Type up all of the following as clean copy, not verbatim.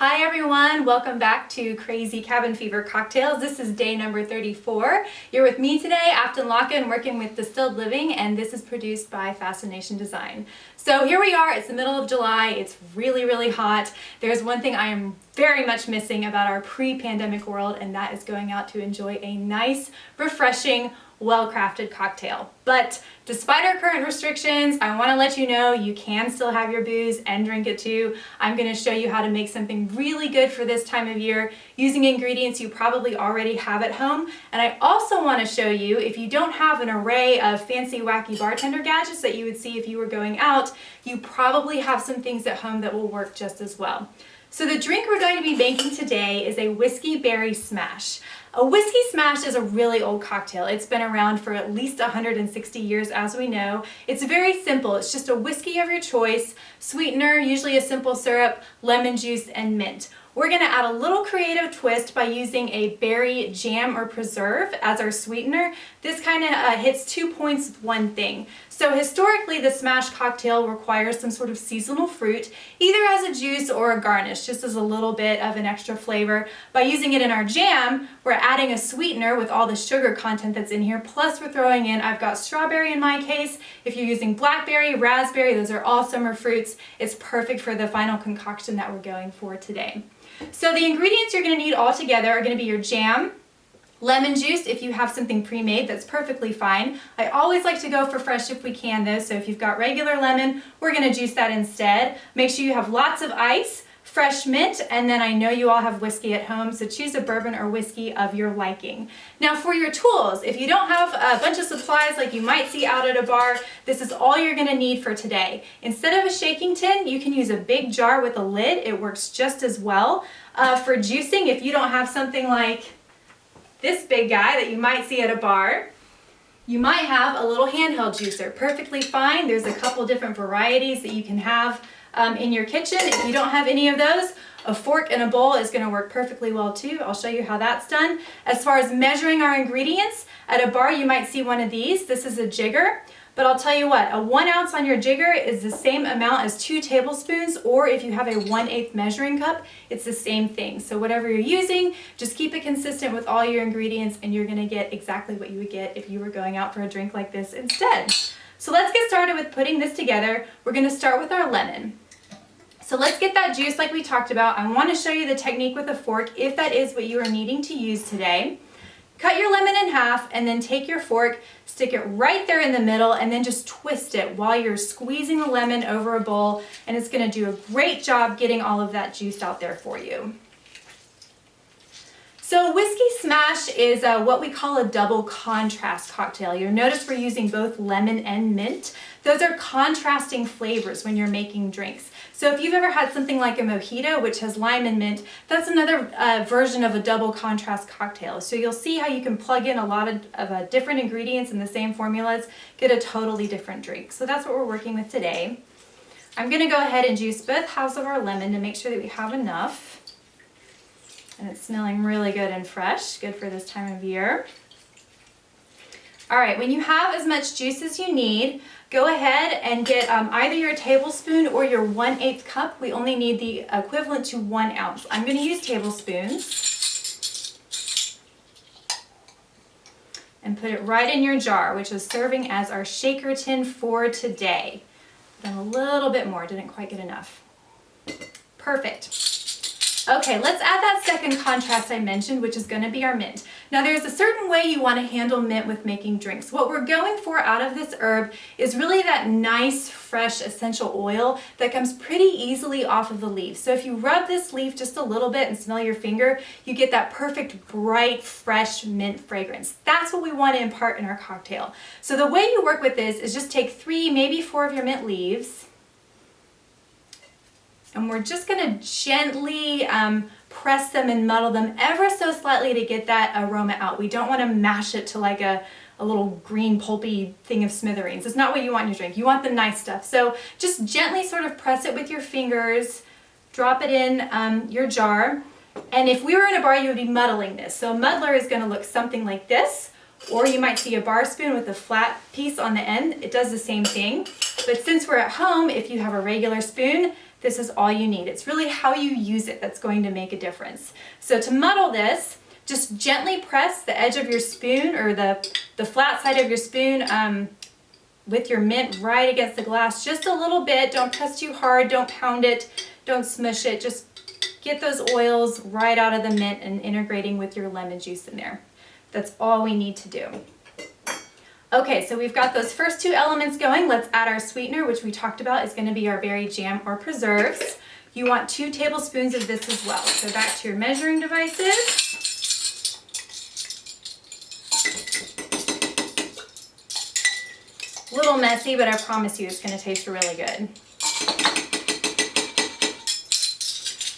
Hi everyone, welcome back to Crazy Cabin Fever Cocktails. This is day number 34. You're with me today, Aften Locken, working with Distilled Living, and this is produced by Fascination Design. So here we are, it's the middle of July, it's really hot. There's one thing I am very much missing about our pre-pandemic world, and that is going out to enjoy a nice, refreshing, well-crafted cocktail. But despite our current restrictions, I want to let you know you can still have your booze and drink it too. I'm going to show you how to make something really good for this time of year using ingredients you probably already have at home. And I also want to show you, if you don't have an array of fancy wacky bartender gadgets that you would see if you were going out, you probably have some things at home that will work just as well. So the drink we're going to be making today is a whiskey berry smash. A whiskey smash is a really old cocktail. It's been around for at least 160 years, as we know. It's very simple. It's just a whiskey of your choice, sweetener, usually a simple syrup, lemon juice, and mint. We're going to add a little creative twist by using a berry jam or preserve as our sweetener. This kind of hits 2 points with one thing. So historically, the smash cocktail requires some sort of seasonal fruit, either as a juice or a garnish, just as a little bit of an extra flavor. By using it in our jam, we're adding a sweetener with all the sugar content that's in here, plus we're throwing in, I've got strawberry in my case. If you're using blackberry, raspberry, those are all summer fruits. It's perfect for the final concoction that we're going for today. So the ingredients you're going to need all together are going to be your jam, lemon juice. If you have something pre-made, that's perfectly fine. I always like to go for fresh if we can though, so if you've got regular lemon, we're going to juice that instead. Make sure you have lots of ice, fresh mint, and then I know you all have whiskey at home, so choose a bourbon or whiskey of your liking. Now for your tools, if you don't have a bunch of supplies like you might see out at a bar, this is all you're going to need for today. Instead of a shaking tin, you can use a big jar with a lid. It works just as well. For juicing, if you don't have something like this big guy that you might see at a bar, you might have a little handheld juicer. Perfectly fine. There's a couple different varieties that you can have in your kitchen. If you don't have any of those, a fork and a bowl is going to work perfectly well too. I'll show you how that's done. As far as measuring our ingredients, at a bar you might see one of these. This is a jigger, but I'll tell you what, a 1 ounce on your jigger is the same amount as 2 tablespoons, or if you have a 1/8 measuring cup, it's the same thing. So whatever you're using, just keep it consistent with all your ingredients and you're going to get exactly what you would get if you were going out for a drink like this instead. So let's get started with putting this together. We're going to start with our lemon. So let's get that juice like we talked about. I want to show you the technique with a fork if that is what you are needing to use today. Cut your lemon in half and then take your fork, stick it right there in the middle, and then just twist it while you're squeezing the lemon over a bowl, and it's going to do a great job getting all of that juice out there for you. So whiskey smash is what we call a double contrast cocktail. You'll notice we're using both lemon and mint. Those are contrasting flavors when you're making drinks. So if you've ever had something like a mojito, which has lime and mint, that's another version of a double contrast cocktail. So you'll see how you can plug in a lot of different ingredients in the same formulas, get a totally different drink. So that's what we're working with today. I'm going to go ahead and juice both halves of our lemon to make sure that we have enough. And it's smelling really good and fresh, good for this time of year. All right, when you have as much juice as you need, go ahead and get either your tablespoon or your 1/8 cup. We only need the equivalent to 1 ounce. I'm going to use tablespoons. And put it right in your jar, which is serving as our shaker tin for today. Then a little bit more, didn't quite get enough. Perfect. Okay, let's add that second contrast I mentioned, which is going to be our mint. Now there's a certain way you want to handle mint with making drinks. What we're going for out of this herb is really that nice, fresh, essential oil that comes pretty easily off of the leaf. So if you rub this leaf just a little bit and smell your finger, you get that perfect, bright, fresh mint fragrance. That's what we want to impart in our cocktail. So the way you work with this is just take 3, maybe 4 of your mint leaves, and we're just going to gently press them and muddle them ever so slightly to get that aroma out. We don't want to mash it to like a little green pulpy thing of smithereens. It's not what you want in your drink. You want the nice stuff. So just gently sort of press it with your fingers, drop it in your jar. And if we were in a bar, you would be muddling this. So a muddler is going to look something like this, or you might see a bar spoon with a flat piece on the end. It does the same thing. But since we're at home, if you have a regular spoon, this is all you need. It's really how you use it that's going to make a difference. So to muddle this, just gently press the edge of your spoon or the flat side of your spoon with your mint right against the glass, just a little bit. Don't press too hard, don't pound it, don't smush it. Just get those oils right out of the mint and integrating with your lemon juice in there. That's all we need to do. Okay, so we've got those first two elements going. Let's add our sweetener, which we talked about is going to be our berry jam or preserves. You want 2 tablespoons of this as well. So back to your measuring devices. A little messy, but I promise you it's going to taste really good.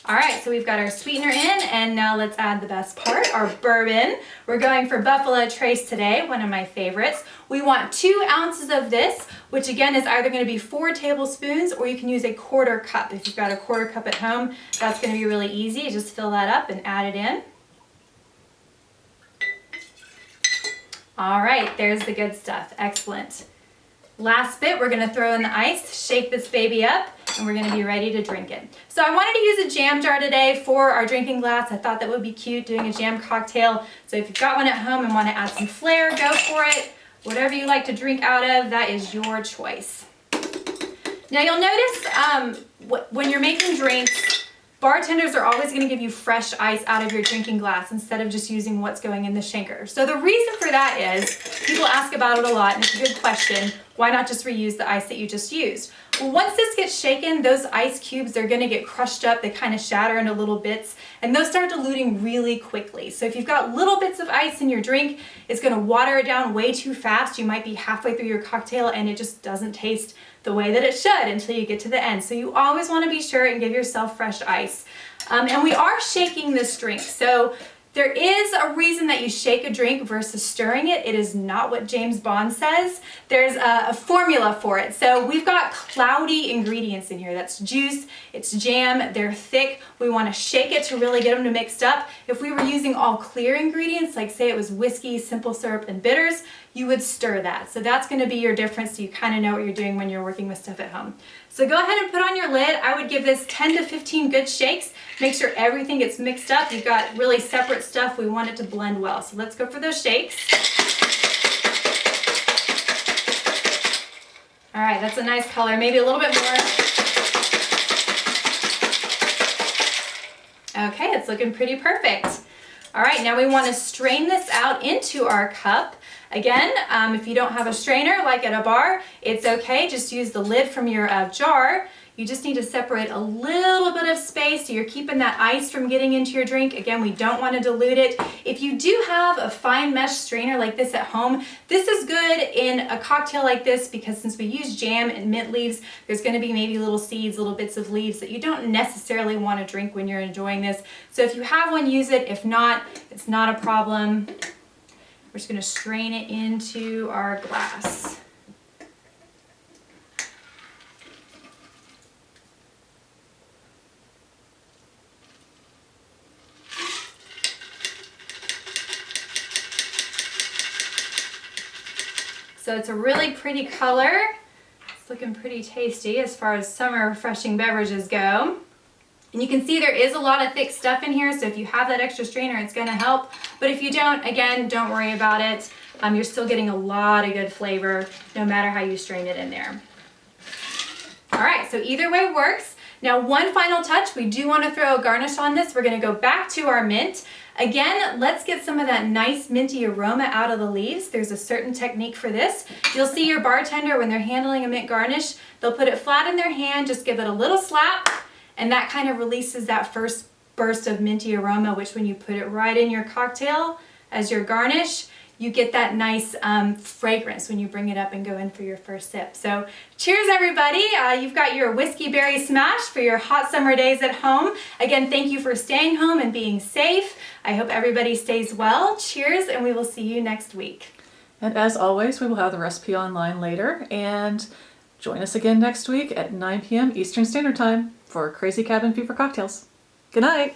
All right, so we've got our sweetener in, and now let's add the best part, our bourbon. We're going for Buffalo Trace today, one of my favorites. We want 2 ounces of this, which again is either going to be 4 tablespoons, or you can use a 1/4 cup. If you've got a 1/4 cup at home, that's going to be really easy. Just fill that up and add it in. All right, there's the good stuff. Excellent. Last bit, we're going to throw in the ice, shake this baby up, and we're going to be ready to drink it. So I wanted to use a jam jar today for our drinking glass. I thought that would be cute doing a jam cocktail. So if you've got one at home and want to add some flair, go for it. Whatever you like to drink out of, that is your choice. Now you'll notice when you're making drinks, bartenders are always going to give you fresh ice out of your drinking glass instead of just using what's going in the shaker. So the reason for that is, people ask about it a lot, and it's a good question, why not just reuse the ice that you just used? Well, once this gets shaken, those ice cubes are going to get crushed up, they kind of shatter into little bits, and those start diluting really quickly. So if you've got little bits of ice in your drink, it's going to water it down way too fast. You might be halfway through your cocktail and it just doesn't taste the way that it should until you get to the end. So you always want to be sure and give yourself fresh ice. And we are shaking this drink. So there is a reason that you shake a drink versus stirring it. It is not what James Bond says. There's a formula for it. So we've got cloudy ingredients in here. That's juice, it's jam, they're thick. We want to shake it to really get them to mixed up. If we were using all clear ingredients, like say it was whiskey, simple syrup, and bitters, you would stir that. So that's going to be your difference, so you kind of know what you're doing when you're working with stuff at home. So go ahead and put on your lid. I would give this 10 to 15 good shakes. Make sure everything gets mixed up. You've got really separate stuff. We want it to blend well. So let's go for those shakes. All right, that's a nice color. Maybe a little bit more. Okay, it's looking pretty perfect. All right, now we want to strain this out into our cup. Again, if you don't have a strainer like at a bar, it's okay. Just use the lid from your jar. You just need to separate a little bit of space so you're keeping that ice from getting into your drink. Again, we don't want to dilute it. If you do have a fine mesh strainer like this at home, this is good in a cocktail like this because since we use jam and mint leaves, there's going to be maybe little seeds, little bits of leaves that you don't necessarily want to drink when you're enjoying this. So if you have one, use it. If not, it's not a problem. We're just going to strain it into our glass. So it's a really pretty color. It's looking pretty tasty as far as summer refreshing beverages go. And you can see there is a lot of thick stuff in here, so if you have that extra strainer, it's going to help. But if you don't, again, don't worry about it. You're still getting a lot of good flavor no matter how you strain it in there. All right, so either way works. Now, one final touch, we do want to throw a garnish on this. We're going to go back to our mint. Again, let's get some of that nice minty aroma out of the leaves. There's a certain technique for this. You'll see your bartender, when they're handling a mint garnish, they'll put it flat in their hand, just give it a little slap, and that kind of releases that first burst of minty aroma, which when you put it right in your cocktail as your garnish, you get that nice fragrance when you bring it up and go in for your first sip. So cheers, everybody. You've got your whiskey berry smash for your hot summer days at home. Again, thank you for staying home and being safe. I hope everybody stays well. Cheers, and we will see you next week. And as always, we will have the recipe online later, and join us again next week at 9 p.m. Eastern Standard Time for Crazy Cabin Fever Cocktails. Good night.